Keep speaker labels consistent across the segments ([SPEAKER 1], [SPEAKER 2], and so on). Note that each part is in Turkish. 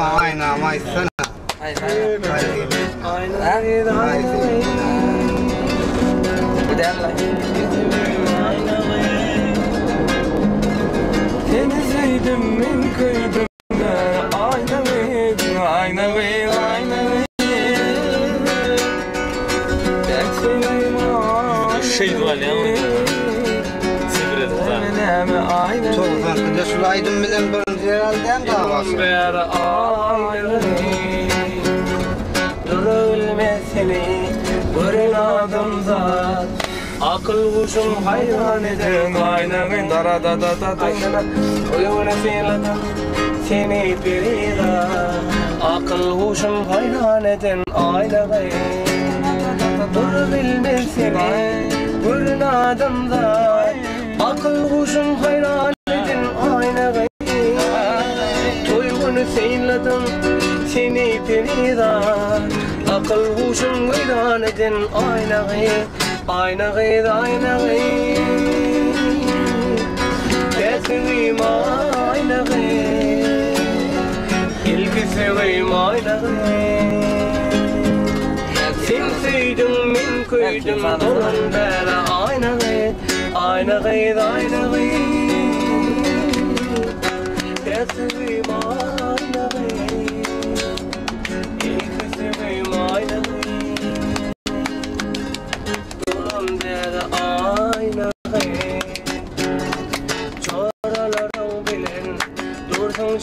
[SPEAKER 1] ayna maysana.
[SPEAKER 2] Temizleydim min kıydımda ayna ve şey duvar ya Sibir'de
[SPEAKER 1] Çok farklı şulaydım bilen birinci herhalde davası.
[SPEAKER 2] Durulmesini görün adımda akıl kuşum hayran edin aynamın darada ayna uyuna siladım seni birida akıl kuşum hayran edin aynamın dur bilmesini görün adımda akıl kuşum hayran edin aynamın toyunu siladım seni birida akıl kuşum hayran edin aynamın ayna gıydı teslim ayna gıydı ilgi seveyim ayna gıydı sen seydin min kıydım olan bera ayna gıydı teslim ayna gıydı ilgi seveyim ayna gıydı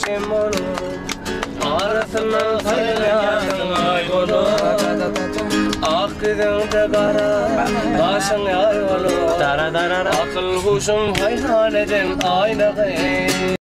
[SPEAKER 2] Şemonu arasından sayılayasın ay bolu Akıdın da kara başın ay bolu Akıl kuşum hayran edin ayna